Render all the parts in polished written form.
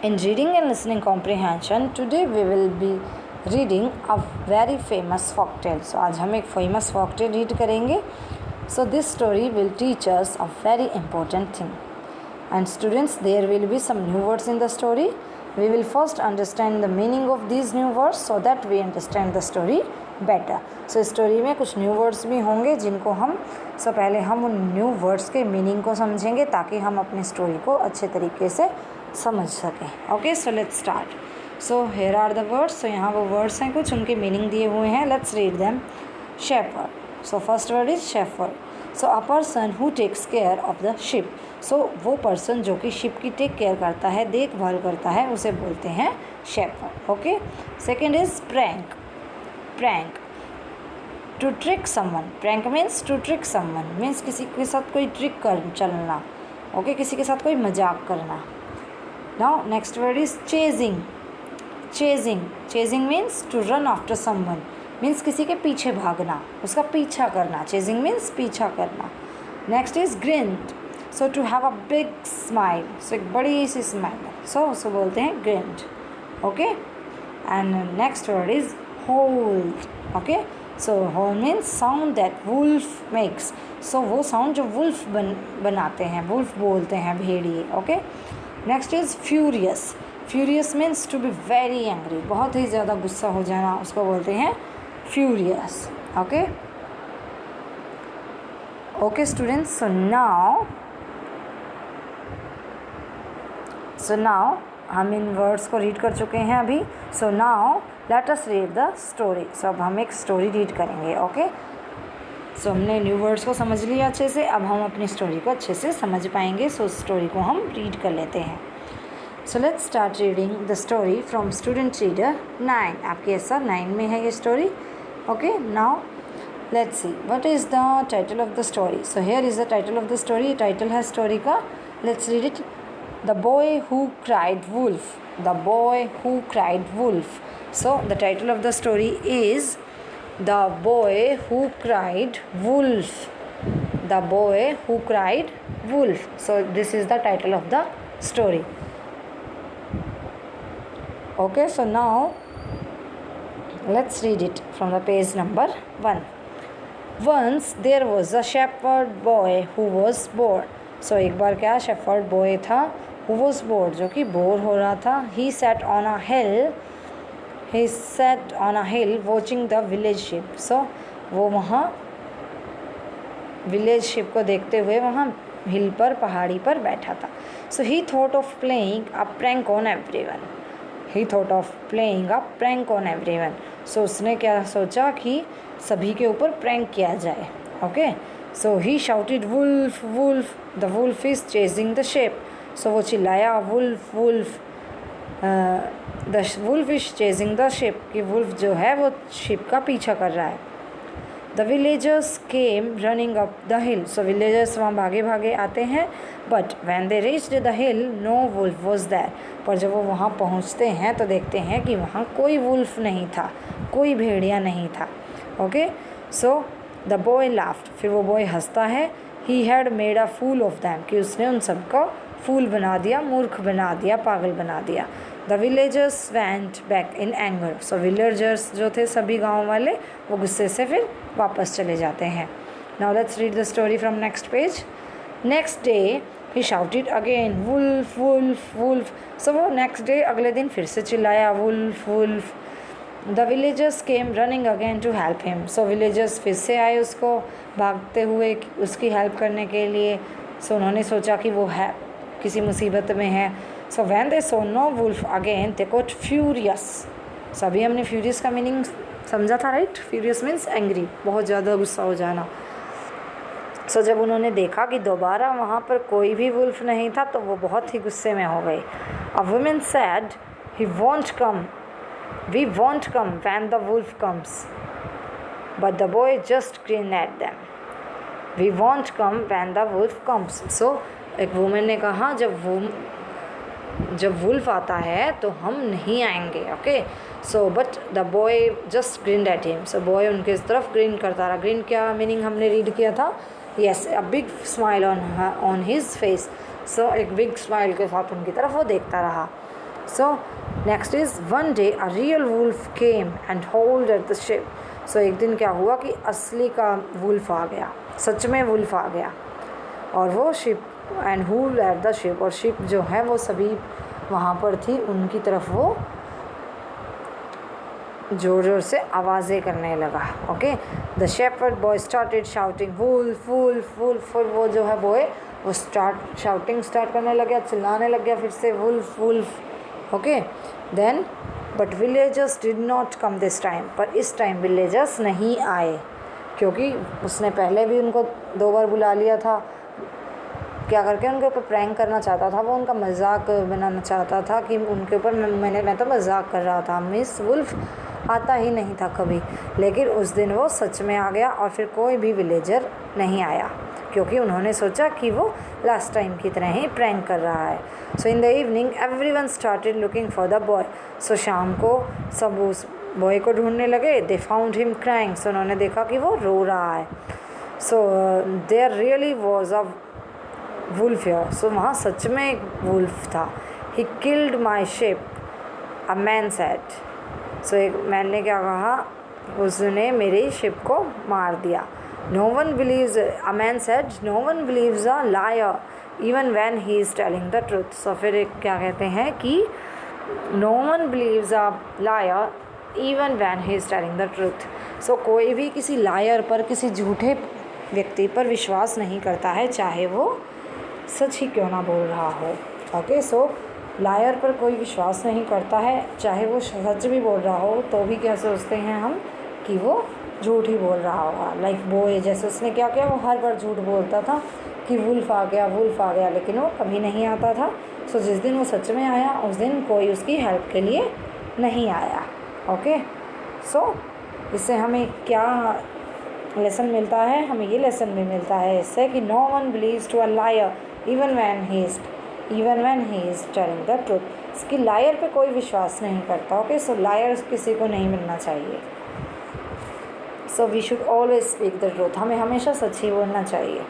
In reading and listening comprehension, today we will be reading a very famous folktale. So आज हम एक famous folktale read करेंगे. So this story will teach us a very important thing. And students, there will be some new words in the story. We will first understand the meaning of these new words so that we understand the story better. So story में कुछ new words भी होंगे जिनको हम पहले हम उन new words के meaning को समझेंगे ताकि हम अपनी story को अच्छे तरीके से समझ सकें. Okay, so let's start. So here are the words. So यहाँ वो वर्ड्स हैं, कुछ उनके मीनिंग दिए हुए हैं. Let's read them. Shepherd. So first word is shepherd. So a person who takes care of the ship. So वो पर्सन जो कि शिप की टेक केयर करता है, देखभाल करता है, उसे बोलते हैं shepherd. Okay. Second is prank. Prank to trick someone. Prank means to trick someone means किसी के साथ कोई ट्रिक कर चलना. ओके, किसी के साथ कोई मजाक करना. Now next word is chasing. Chasing. Chasing means to run after someone. Means किसी के पीछे भागना, उसका पीछा करना. Chasing means पीछा करना. Next is grinned. So to have a big smile. So एक बड़ी सी smile. So उसको बोलते हैं grinned. Okay. And next word is howl. Okay. So howl means sound that wolf makes. So वो sound जो wolf बनाते हैं, wolf बोलते हैं भेड़िए. Okay. Next is furious. Furious means to be very angry. बहुत ही ज़्यादा गुस्सा हो जाना, उसको बोलते हैं furious. Okay okay students. So now हम इन वर्ड्स को रीड कर चुके हैं अभी. So now let us read the story. So अब हम एक स्टोरी रीड करेंगे. ओके. सो हमने न्यू वर्ड्स को समझ लिया अच्छे से. अब हम अपनी स्टोरी को अच्छे से समझ पाएंगे. सो स्टोरी को हम रीड कर लेते हैं. So let's start reading the story from student reader 9. आपके ऐसा 9 में है ये story. Okay. Now let's see what is the title of the story. So here is the title of the story. Title है story का. Let's read it. The boy who cried wolf. The boy who cried wolf. So the title of the story is The boy who cried wolf. The boy who cried wolf. So this is the title of the story. Okay, so now let's read it from the page number 1. Once there was a shepherd boy who was bored. So एक बार क्या shepherd boy था who was bored, जो कि bore हो रहा था. He sat on a hill watching the village sheep. So वो वहाँ विलेज शिप को देखते हुए वहाँ हिल पर, पहाड़ी पर बैठा था. So he thought of playing a prank on everyone. He thought of playing a prank on everyone. So उसने क्या सोचा कि सभी के ऊपर प्रैंक किया जाए. Okay. So he shouted wolf wolf. The wolf is chasing the sheep. So वो चिल्लाया wolf wolf. The wolf is chasing the sheep, कि वुल्फ जो है वो शिप का पीछा कर रहा है. The villagers came running up the hill. सो विलेजर्स वहाँ भागे भागे आते हैं. But when they reached the hill no wolf was there. पर जब वो वहाँ पहुँचते हैं तो देखते हैं कि वहाँ कोई वुल्फ नहीं था, कोई भेड़िया नहीं था. Okay. So the boy laughed. फिर वो बॉय हंसता है. He had made a fool of them, कि उसने उन सबको फूल बना दिया, मूर्ख बना दिया, पागल बना दिया. The villagers went back in anger. So villagers जो थे सभी गाँव वाले वो गुस्से से फिर वापस चले जाते हैं. Now let's read the story from next page. Next day he shouted again wolf wolf wolf. So वो नेक्स्ट डे अगले दिन फिर से चिल्लाया wolf wolf. The villagers came running again to help him. So villagers फिर से आए उसको भागते हुए उसकी हेल्प करने के लिए. सो उन्होंने सोचा कि वो है किसी मुसीबत में है. So when they saw no wolf again they got furious. So अभी हमने फ्यूरियस का मीनिंग समझा था, राइट. फ्यूरियस मीन्स एंग्री, बहुत ज़्यादा गुस्सा हो जाना. सो जब उन्होंने देखा कि दोबारा वहाँ पर कोई भी वुल्फ नहीं था तो वो बहुत ही गुस्से में हो गई. A woman said he want come, we want come when the wolf comes. But the boy just grinned at them. We want come when the wolf comes. So एक वुमेन ने कहा जब वुल्फ आता है तो हम नहीं आएंगे. Okay. So but the boy just grinned at him. So boy उनके तरफ ग्रिन करता रहा. ग्रिन क्या मीनिंग हमने रीड किया था. Yes, a big smile on his face. So एक बिग स्माइल के साथ उनकी तरफ वो देखता रहा. So next is one day a real wolf came and howled at the ship. So एक दिन क्या हुआ कि असली का वुल्फ आ गया, सच में वुल्फ आ गया, और वो ship and howled at the ship, और शिप जो है वो सभी वहाँ पर थी, उनकी तरफ वो ज़ोर ज़ोर से आवाज़ें करने लगा। Okay, the shepherd boy started shouting wolf wolf wolf, फिर वो जो है बॉय वो शाउटिंग स्टार्ट करने लग गया, चिल्लाने लग गया फिर से wolf wolf. Okay, then but villagers did not come this time, पर इस टाइम विलेजर्स नहीं आए, क्योंकि उसने पहले भी उनको 2 बार बुला लिया था, क्या करके उनके ऊपर प्रैंक करना चाहता था, वो उनका मजाक बनाना चाहता था कि उनके ऊपर मैं तो मजाक कर रहा था, मिस वुल्फ आता ही नहीं था कभी, लेकिन उस दिन वो सच में आ गया और फिर कोई भी विलेजर नहीं आया, क्योंकि उन्होंने सोचा कि वो लास्ट टाइम की तरह ही प्रैंक कर रहा है। So in the evening everyone started looking for the boy. So शाम को सब उस बॉय को ढूंढने लगे। They found him crying, so उन्होंने देखा कि वो रो रहा है। So there really was a wolf here, so वहाँ सच में एक वुल्फ था। He killed my sheep, a man said. So एक मैन ने क्या कहा, उसने मेरी शिप को मार दिया। No one believes, a man said, no one believes a liar even when he is telling the truth. So फिर एक क्या कहते हैं कि no one believes a liar even when he is telling the truth. So कोई भी किसी lawyer पर, किसी झूठे व्यक्ति पर विश्वास नहीं करता है, चाहे वो सच ही क्यों ना बोल रहा हो। ओके, सो लायर पर कोई विश्वास नहीं करता है, चाहे वो सच भी बोल रहा हो तो भी क्या सोचते हैं हम कि वो झूठ ही बोल रहा होगा। लाइक बॉय, जैसे उसने क्या किया, वो हर बार झूठ बोलता था कि वुल्फ आ गया वुल्फ आ गया, लेकिन वो कभी नहीं आता था। सो जिस दिन वो सच में आया उस दिन कोई उसकी हेल्प के लिए नहीं आया। ओके, सो इससे हमें क्या लेसन मिलता है, हमें ये लेसन भी मिलता है इससे कि no one believes to a liar even when he is telling the truth. इसकी लायर पे कोई विश्वास नहीं करता। ओके, सो लायर किसी को नहीं मिलना चाहिए। So we should always speak the truth, हमें हमेशा सच ही बोलना चाहिए।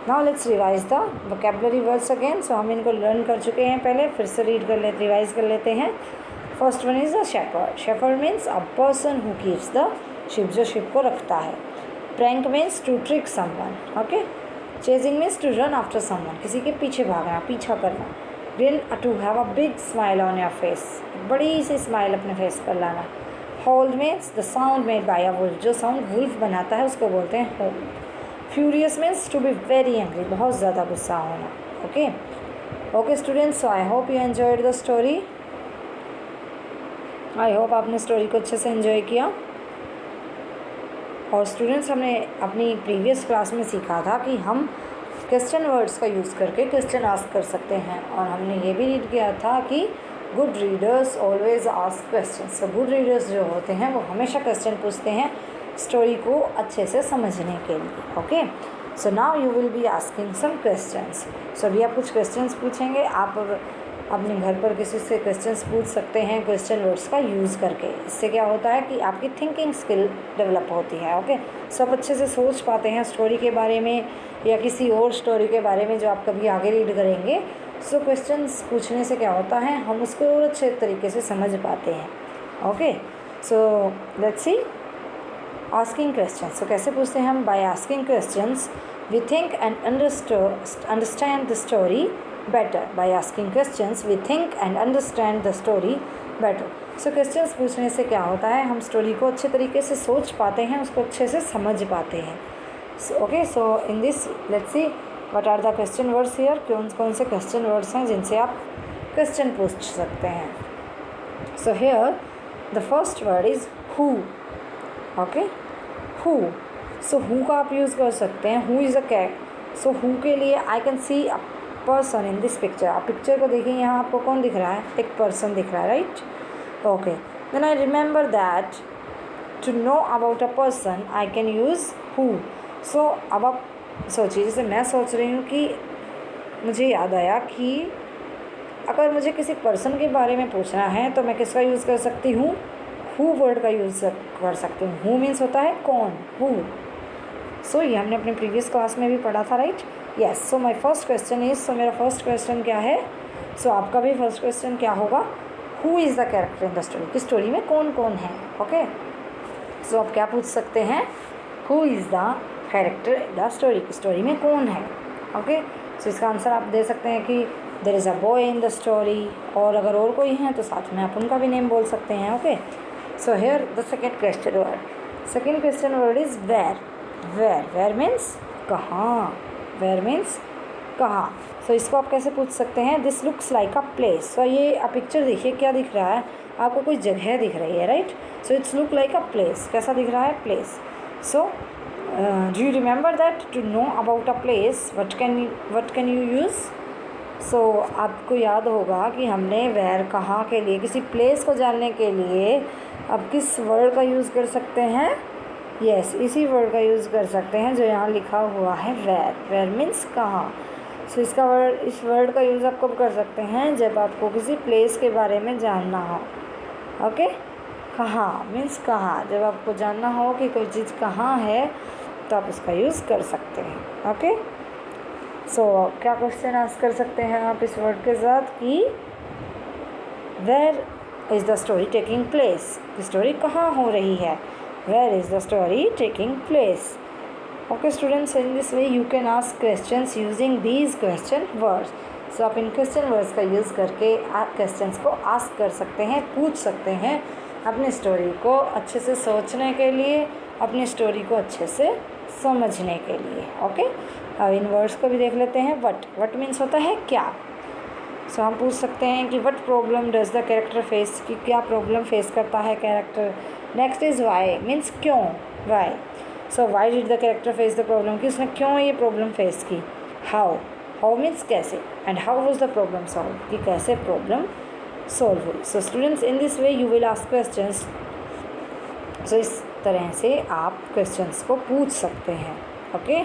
Now let's revise the vocabulary words again. So हम इनको लर्न कर चुके हैं पहले, फिर से रिवाइज कर लेते हैं। First one is the shepherd. Shepherd means a person who keeps the sheep, जो शिप को रखता है। Prank means to trick someone. Okay, chasing means to run after someone, किसी के पीछे भागना, पीछा करना। Grin, to have a big smile on your face, बड़ी सी स्माइल अपने फेस पर लाना। Howl means the sound made by a wolf, जो साउंड वुल्फ बनाता है उसको बोलते हैं howl. Furious means to be very angry, बहुत ज़्यादा गुस्सा होना। Okay students, so I hope you enjoyed the story. I hope आपने स्टोरी को अच्छे से एंजॉय किया। और स्टूडेंट्स, हमने अपनी प्रीवियस क्लास में सीखा था कि हम क्वेश्चन वर्ड्स का यूज़ करके क्वेश्चन आस्क कर सकते हैं, और हमने ये भी रीड किया था कि good readers always ask question. So good readers जो होते हैं वो हमेशा क्वेश्चन पूछते हैं स्टोरी को अच्छे से समझने के लिए। Okay, so now you will be asking some questions. So अभी आप कुछ क्वेश्चंस पूछेंगे, आप अपने घर पर किसी से क्वेश्चंस पूछ सकते हैं क्वेश्चन वर्ड्स का यूज़ करके। इससे क्या होता है कि आपकी थिंकिंग स्किल डेवलप होती है। ओके, सब अच्छे से सोच पाते हैं स्टोरी के बारे में या किसी और स्टोरी के बारे में जो आप कभी आगे रीड करेंगे। सो क्वेश्चंस पूछने से क्या होता है, हम उसको और अच्छे तरीके से समझ पाते हैं। Okay, so let's see asking questions. So कैसे पूछते हैं हम? By asking questions we think and understand the story better. By asking questions we think and understand the story better. So questions पूछने से क्या होता है, हम स्टोरी को अच्छे तरीके से सोच पाते हैं, उसको अच्छे से समझ पाते हैं। Okay, so in this let's see what are the question words here. कौन से क्वेश्चन वर्ड्स हैं जिनसे आप क्वेश्चन पूछ सकते हैं। So here the first word is who. Okay, who. So who का आप यूज़ कर सकते हैं, who is a cat. So who के लिए I can see a person in this picture. आप पिक्चर को देखिए, यहाँ आपको कौन दिख रहा है? एक पर्सन दिख रहा है, right? Okay, then I remember that to know about a person I can use who. So अब आप सोचिए, जैसे मैं सोच रही हूँ कि मुझे याद आया कि अगर मुझे किसी पर्सन के बारे में पूछना है तो मैं किसका यूज़ कर सकती हूँ? हु वर्ड का यूज़ कर सकती हूँ। हु मीन्स होता है कौन, हु। सो ये हमने अपने प्रीवियस क्लास में भी पढ़ा था, right? Yes, so my first question is, so मेरा फर्स्ट क्वेश्चन क्या है? सो आपका भी फर्स्ट क्वेश्चन क्या होगा, who is the character in the story, कि स्टोरी में कौन कौन है। ओके, सो आप क्या पूछ सकते हैं, who is the character in the story, की स्टोरी में कौन है। ओके, सो इसका आंसर आप दे सकते हैं कि there is a boy in the story, और अगर और कोई है तो साथ में आप उनका भी नेम बोल सकते हैं। Okay, so here the second question word is where. Where means कहाँ, वेयर मीन्स कहाँ। सो इसको आप कैसे पूछ सकते हैं, this looks like a place. So ये आप पिक्चर देखिए, क्या दिख रहा है आपको, कोई जगह दिख रही है, right. So it's look like a place, कैसा दिख रहा है, place. So do you remember that to know about a place what can you use. So आपको याद होगा कि हमने वेयर कहाँ के लिए, किसी प्लेस को जानने के लिए अब किस वर्ड का यूज़ कर सकते हैं, यस इसी वर्ड का यूज़ कर सकते हैं जो यहाँ लिखा हुआ है, वेयर। वेयर मीन्स कहाँ। सो इस वर्ड का यूज़ आप कब कर सकते हैं, जब आपको किसी प्लेस के बारे में जानना हो। ओके, कहाँ मीन्स कहाँ, जब आपको जानना हो कि कोई चीज़ कहाँ है तो आप उसका यूज़ कर सकते हैं। ओके, सो क्या क्वेश्चन आस्क कर सकते हैं आप इस वर्ड के साथ कि where is the story taking place, की स्टोरी कहाँ हो रही है, where is the story taking place. Okay students, in this way you can ask questions using these question words. So आप इन क्वेश्चन वर्ड्स का यूज़ करके आप क्वेश्चंस को आस्क कर सकते हैं, पूछ सकते हैं, अपनी स्टोरी को अच्छे से सोचने के लिए, अपनी स्टोरी को अच्छे से समझने के लिए। ओके, अब इन वर्ड्स को भी देख लेते हैं। वट मीन्स होता है क्या। सो हम पूछ सकते हैं कि what problem does the character face, कि क्या प्रॉब्लम फेस करता है character. Next is why means क्यों, why. So why did the character face the problem, कि उसने क्यों ये प्रॉब्लम फेस की। हाउ मीन्स कैसे, and how was the problem solve, कि कैसे प्रॉब्लम सॉल्व हुई। So students, in this way you will ask questions. So इस तरह से आप क्वेश्चंस को पूछ सकते हैं। ओके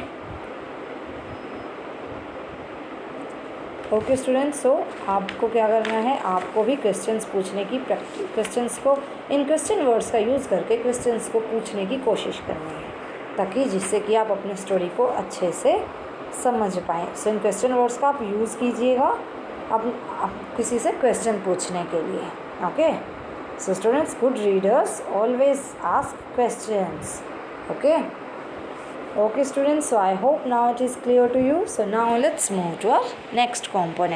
स्टूडेंट्स, सो आपको क्या करना है, आपको भी क्वेश्चंस पूछने की प्रैक्टिस, क्वेश्चंस को इन क्वेश्चन वर्ड्स का यूज़ करके क्वेश्चंस को पूछने की कोशिश करनी है, ताकि जिससे कि आप अपनी स्टोरी को अच्छे से समझ पाएँ। सो इन क्वेश्चन वर्ड्स का आप यूज़ कीजिएगा अब किसी से क्वेश्चन पूछने के लिए। Okay, so students, good readers always ask questions. Okay students, so I hope now it is clear to you. So now let's move to our next component.